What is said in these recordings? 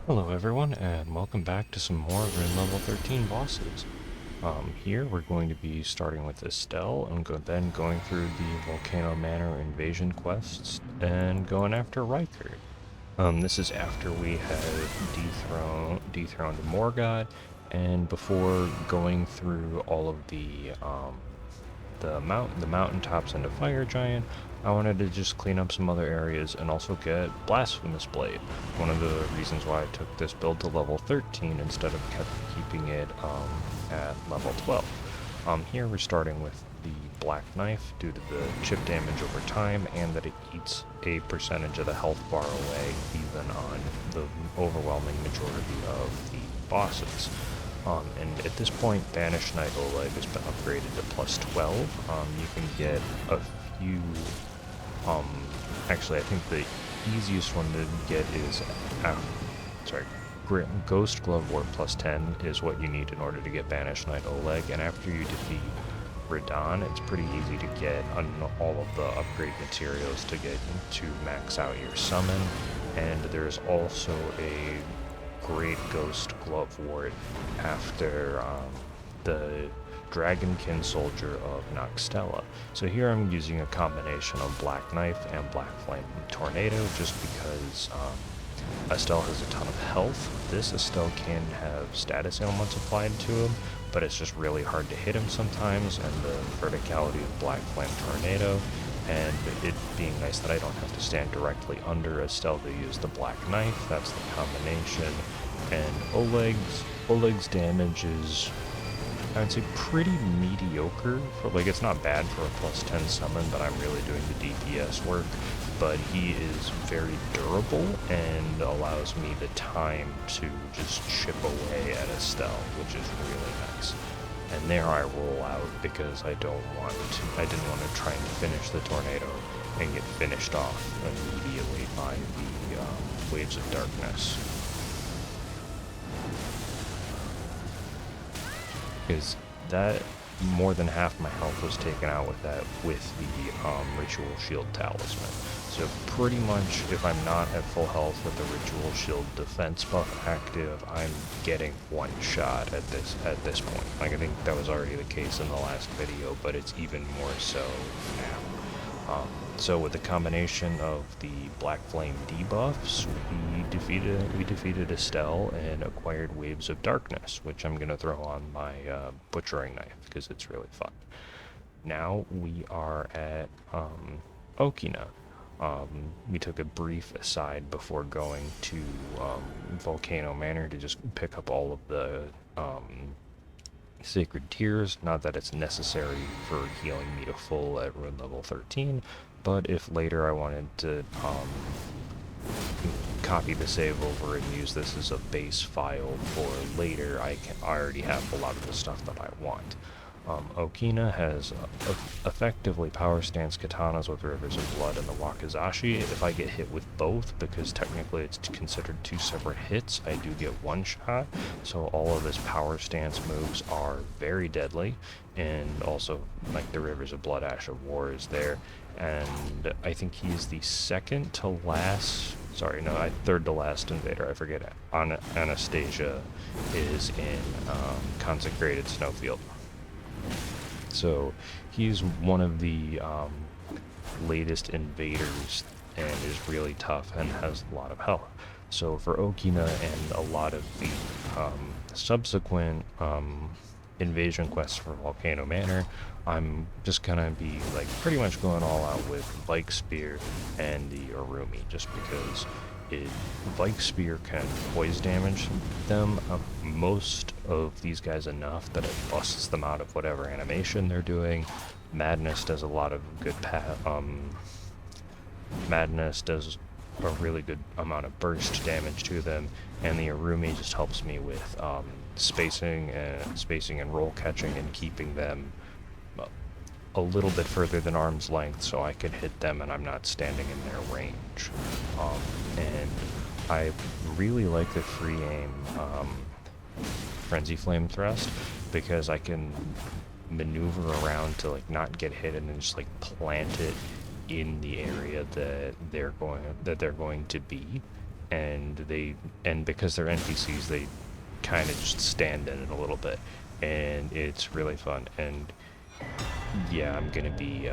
Hello everyone, and welcome back to some more Rin Level 13 bosses. Here we're going to be starting with Astel, and then going through the Volcano Manor invasion quests, and going after Riker. This is after we have dethroned Morgott, and before going through all of the mountaintops and a fire giant, I wanted to just clean up some other areas and also get blasphemous blade. One of the reasons why I took this build to level 13 instead of keeping it at level 12. Here we're starting with the black knife due to the chip damage over time and that it eats a percentage of the health bar away even on the overwhelming majority of the bosses. And at this point, Banished Knight Oleg has been upgraded to plus 12. You can get a few, actually I think the easiest one to get is, Ghost Glove Ward plus 10 is what you need in order to get Banished Knight Oleg, and after you defeat Radon, it's pretty easy to get all of the upgrade materials to get to max out your summon, and there's also a great Ghost Glove Ward after the Dragonkin Soldier of Noxtella. So here I'm using a combination of Black Knife and Black Flame Tornado just because Astel has a ton of health. This Astel can have status ailments applied to him, but it's just really hard to hit him sometimes, and the verticality of Black Flame Tornado, and it being nice that I don't have to stand directly under Astel to use the Black Knife. That's the combination. And Oleg's damage is, I would say, pretty mediocre. It's not bad for a plus 10 summon, but I'm really doing the DPS work. But he is very durable and allows me the time to just chip away at Astel, which is really nice. And there I roll out because I didn't want to try and finish the tornado and get finished off immediately by the waves of darkness. Because that more than half my health was taken out with the Ritual Shield Talisman. So pretty much if I'm not at full health with the Ritual Shield defense buff active, I'm getting one shot at this point. I think that was already the case in the last video, but it's even more so now. So with the combination of the Black Flame debuffs, we defeated Astel and acquired Waves of Darkness, which I'm going to throw on my Butchering Knife because it's really fun. Now we are at Okina. We took a brief aside before going to Volcano Manor to just pick up all of the Sacred Tears. Not that it's necessary for healing me to full at Rune level 13, but if later I wanted to copy the save over and use this as a base file for later, I already have a lot of the stuff that I want. Okina has effectively power stance katanas with Rivers of Blood and the Wakizashi. If I get hit with both, because technically it's considered two separate hits, I do get one shot. So all of his power stance moves are very deadly, and also like the Rivers of Blood, Ash of War is there. And I think he's the second to last, third to last invader. I forget. Anastasia is in Consecrated Snowfield. So he's one of the latest invaders and is really tough and has a lot of health. So for Okina and a lot of the subsequent invasion quests for Volcano Manor, I'm just gonna be pretty much going all out with Bike Spear and the Arumi, just because Bike Spear can poise damage them, most of these guys enough that it busts them out of whatever animation they're doing. Madness does a lot of good Madness does a really good amount of burst damage to them, and the Arumi just helps me with spacing and roll catching and keeping them a little bit further than arm's length so I can hit them and I'm not standing in their range. And I really like the free aim Frenzy Flame Thrust because I can maneuver around to not get hit and then just plant it in the area that they're going to be, and because they're NPCs, they kind of just stand in it a little bit, and it's really fun. And yeah, I'm gonna be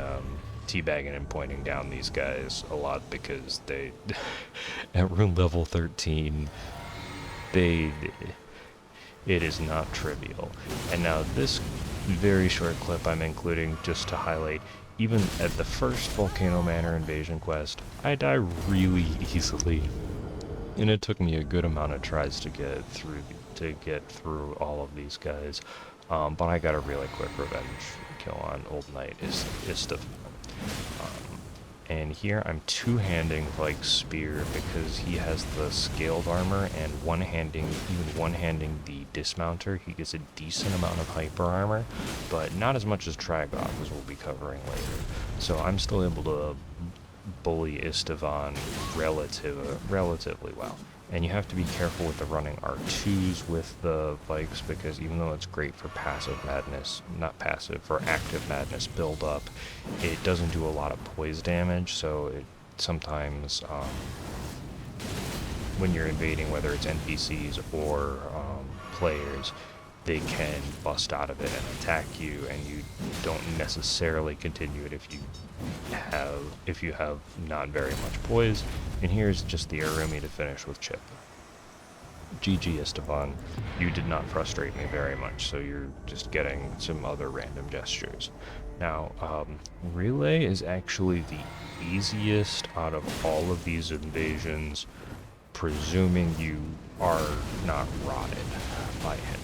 teabagging and pointing down these guys a lot because they, at rune level 13, it is not trivial. And now this very short clip I'm including just to highlight, even at the first Volcano Manor invasion quest, I die really easily. And it took me a good amount of tries to get through all of these guys. But I got a really quick revenge kill on Old Knight Istvan. And here I'm two-handing Vike's spear because he has the scaled armor, and one-handing the dismounter, he gets a decent amount of hyper armor, but not as much as Tragoth, as we'll be covering later. So I'm still able to bully Istvan relatively well. And you have to be careful with the running R2s with the Vikes, because even though it's great for passive madness, not passive, for active madness build up, it doesn't do a lot of poise damage, so it sometimes, when you're invading, whether it's NPCs or players, they can bust out of it and attack you, and you don't necessarily continue it if you have not very much poise. And here's just the Arumi to finish with Chip. GG Istvan, you did not frustrate me very much, so you're just getting some other random gestures. Now, Relay is actually the easiest out of all of these invasions, presuming you are not rotted by him.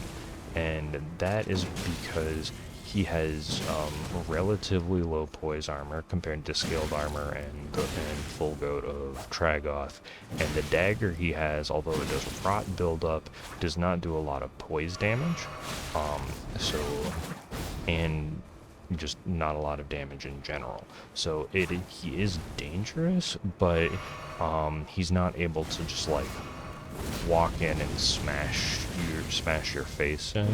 And that is because he has relatively low poise armor compared to scaled armor and full goat of Tragoth. And the dagger he has, although it does rot build up, does not do a lot of poise damage. And just not a lot of damage in general. So he is dangerous, but he's not able to just like walk in and smash your face in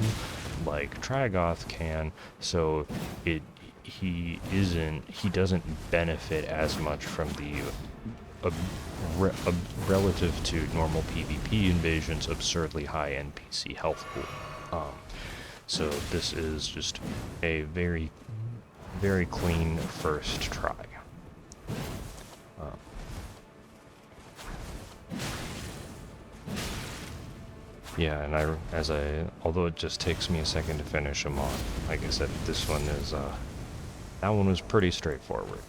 like Tragoth can, so he doesn't benefit as much from the relative to normal PvP invasions absurdly high NPC health pool. So this is just a very, very clean first try. Yeah, and although it just takes me a second to finish them off, like I said, this one is, that one was pretty straightforward,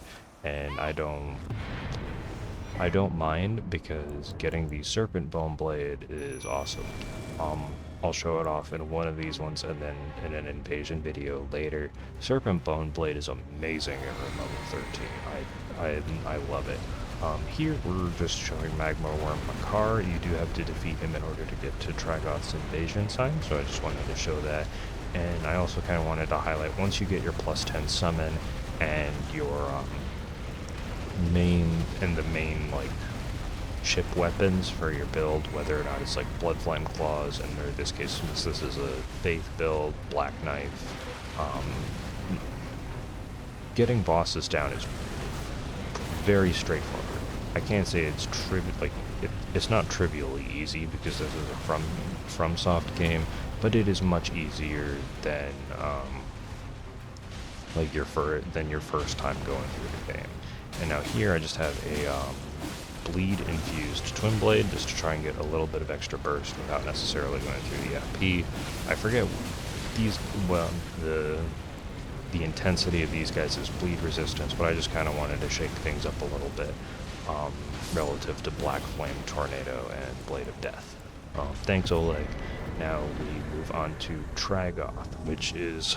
and I don't mind, because getting the Serpent Bone Blade is awesome. I'll show it off in one of these ones, and then in an invasion video later. Serpent Bone Blade is amazing at room level 13. I love it. Here we're just showing Magma Worm Makar. You do have to defeat him in order to get to Tragoth's invasion sign, so I just wanted to show that. And I also kind of wanted to highlight, once you get your +10 summon and your main like chip weapons for your build, whether or not it's like Blood Flame Claws, and in this case, since this is a Faith build, Black Knife, getting bosses down is very straightforward. I can't say it's it's not trivially easy, because this is a FromSoft game, but it is much easier than your first time going through the game. And now here I just have a bleed infused Twin Blade, just to try and get a little bit of extra burst without necessarily going through the FP. I forget the intensity of these guys is bleed resistance, but I just kind of wanted to shake things up a little bit relative to Black Flame, Tornado, and Blade of Death. Thanks, Oleg. Now we move on to Tragoth, which is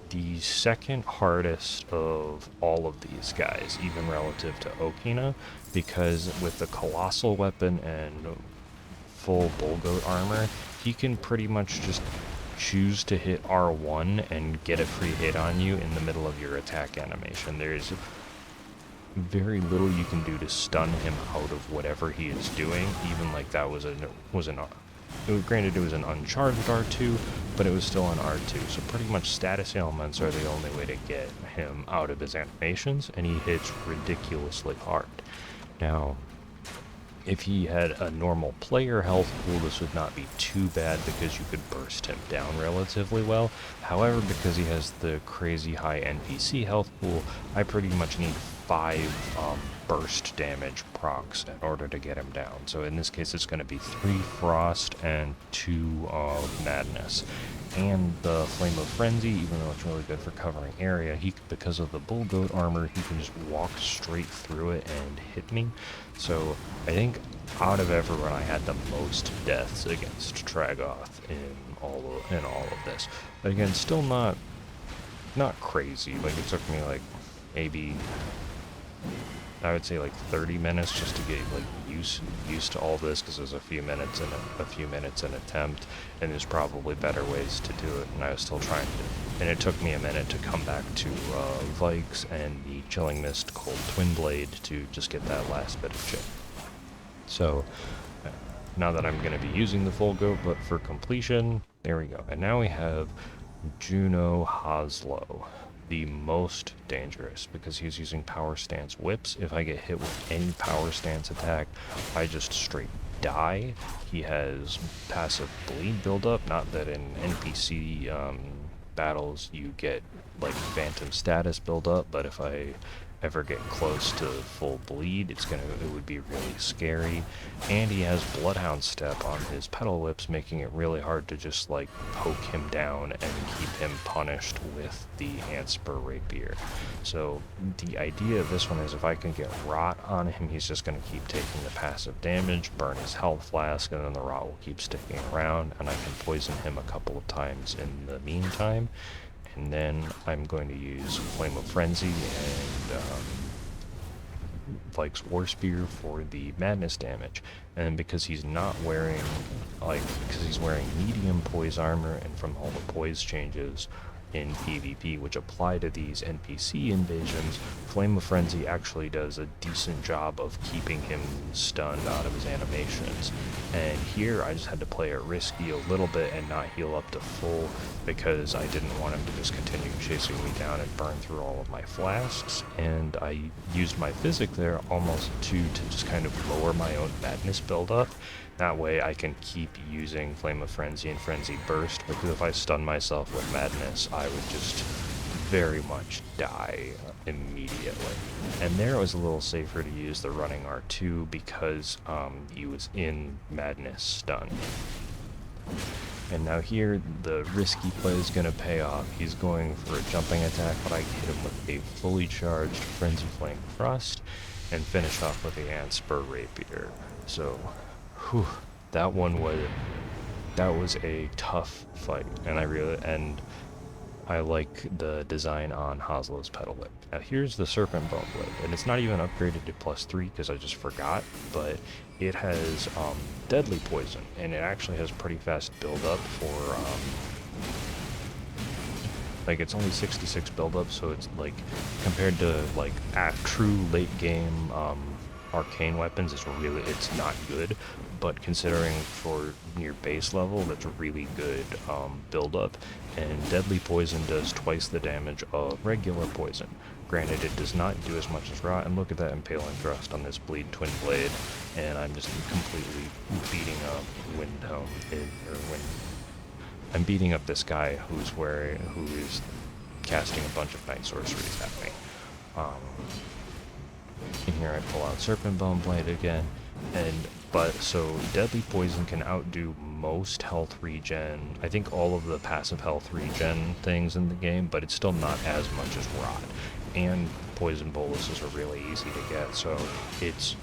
the second hardest of all of these guys, even relative to Okina, because with the Colossal Weapon and full Bullgoat armor, he can pretty much just choose to hit R1 and get a free hit on you in the middle of your attack animation. There's very little you can do to stun him out of whatever he is doing, even like that granted it was an uncharged R2, but it was still an R2, so pretty much status ailments are the only way to get him out of his animations, and he hits ridiculously hard. Now, If he had a normal player health pool, this would not be too bad because you could burst him down relatively well. However, because he has the crazy high NPC health pool, I pretty much need 5 burst damage procs in order to get him down. So in this case, it's going to be 3 frost and 2 madness. And the Flame of Frenzy, even though it's really good for covering area, because of the Bull Goat armor, he can just walk straight through it and hit me. So I think out of everyone, I had the most deaths against Tragoth in all of this. But again, still not crazy. Like, it took me like maybe, I would say like 30 minutes just to get like used to all this, because there's a few minutes an attempt, and there's probably better ways to do it, and I was still trying to, and it took me a minute to come back to Vikes and the Chilling Mist Cold Twin Blade to just get that last bit of chip. So now that I'm going to be using the full goat, but for completion, there we go. And now we have Juno Hoslow, the most dangerous, because he's using power stance whips. If I get hit with any power stance attack, I just straight die. He has passive bleed buildup, not that in NPC battles you get like phantom status buildup, but if I ever get close to full bleed, it would be really scary. And he has Bloodhound Step on his pedal whips, making it really hard to just like poke him down and keep him punished with the Antspur Rapier. So the idea of this one is if I can get rot on him, he's just going to keep taking the passive damage, burn his health flask, and then the rot will keep sticking around, and I can poison him a couple of times in the meantime. And then I'm going to use Flame of Frenzy and Vikes War Spear for the madness damage. And because he's not wearing, because he's wearing medium poise armor, and from all the poise changes in PvP, which apply to these NPC invasions, Flame of Frenzy actually does a decent job of keeping him stunned out of his animations. And here I just had to play it risky a little bit and not heal up to full, because I didn't want him to just continue chasing me down and burn through all of my flasks. And I used my physic there almost to just kind of lower my own madness buildup. That way I can keep using Flame of Frenzy and Frenzy Burst, because if I stun myself with madness, I would just very much die immediately. And there it was a little safer to use the running R2 because he was in madness stun. And now here, the risky play is going to pay off. He's going for a jumping attack, but I hit him with a fully charged Frenzy Flame Thrust and finish off with the Antspur Rapier. So, whew, that was a tough fight, and I like the design on Hoslow's pedal whip. Now here's the Serpent Bone Blade, and it's not even upgraded to +3 because I just forgot, but it has deadly poison, and it actually has pretty fast build up for like it's only 66 build up, so it's like compared to like true late game arcane weapons, it's not good, but considering for near base level, that's really good build up. And deadly poison does twice the damage of regular poison. Granted, it does not do as much as rot, and look at that impaling thrust on this bleed twin blade, and I'm just completely beating up I'm beating up this guy who is casting a bunch of night sorceries at me. In here I pull out Serpent Bone Blade again, so deadly poison can outdo most health regen. I think all of the passive health regen things in the game, but it's still not as much as rot. And poison boluses are really easy to get, so it's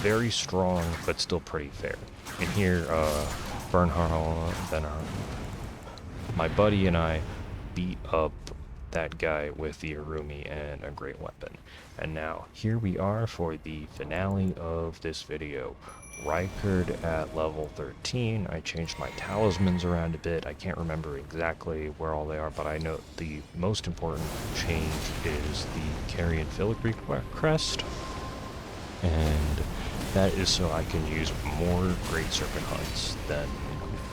very strong, but still pretty fair. And here, Bernhard, my buddy and I beat up that guy with the Arumi and a great weapon. And now, here we are for the finale of this video. Rykard at level 13. I changed my talismans around a bit. I can't remember exactly where all they are, but I know the most important change is the Carrion Filigree crest. And that is so I can use more Great Serpent Hunts than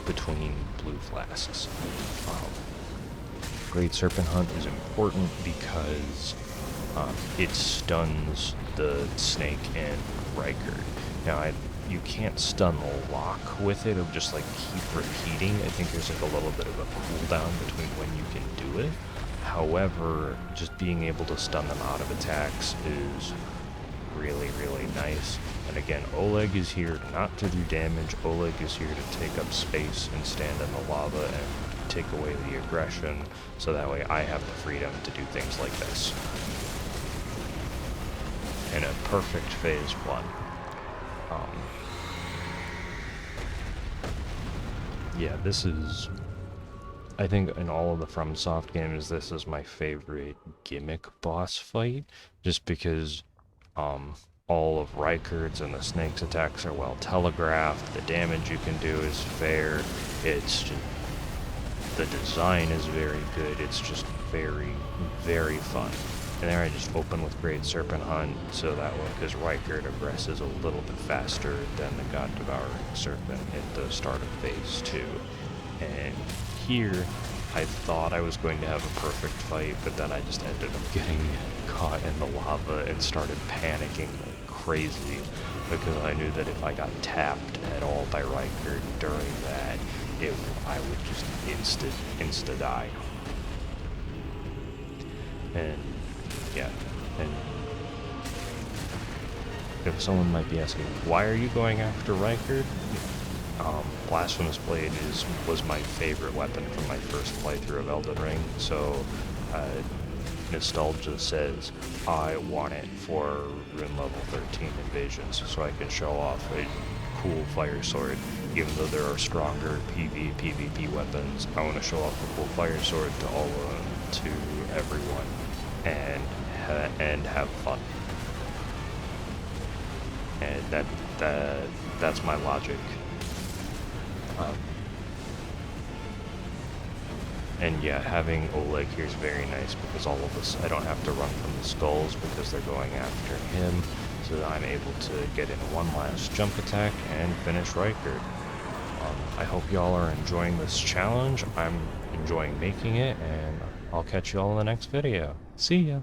between blue flasks. Great Serpent Hunt is important because it stuns the snake and Rykard. Now, you can't stun the lock with it, it'll just like keep repeating. I think there's like a little bit of a cooldown between when you can do it. However, just being able to stun them out of attacks is really, really nice. And again, Oleg is here not to do damage. Oleg is here to take up space and stand in the lava and take away the aggression, so that way I have the freedom to do things like this. In a perfect phase 1. Yeah, this is, I think in all of the FromSoft games, this is my favorite gimmick boss fight, just because all of Rykard's and the snake's attacks are well telegraphed, the damage you can do is fair, it's just, the design is very good, it's just very, very fun. And there I just open with Great Serpent Hunt, so that way, because Rykard aggresses a little bit faster than the God Devouring Serpent at the start of phase 2. And here, I thought I was going to have a perfect fight, but then I just ended up getting caught in the lava and started panicking like crazy, because I knew that if I got tapped at all by Rykard during that, I would just insta-die. And yeah, and if someone might be asking, why are you going after Rykard? Blasphemous Blade was my favorite weapon from my first playthrough of Elden Ring, so nostalgia says I want it for rune level 13 invasions, so I can show off a cool fire sword. Even though there are stronger PvP weapons, I want to show off a cool fire sword to all of them, to everyone, and have fun. And that's my logic. And yeah, having Oleg here is very nice, because all of us, I don't have to run from the skulls because they're going after him, so that I'm able to get in one last jump attack and finish Rykard. I hope y'all are enjoying this challenge. I'm enjoying making it, and I'll catch y'all in the next video. See ya!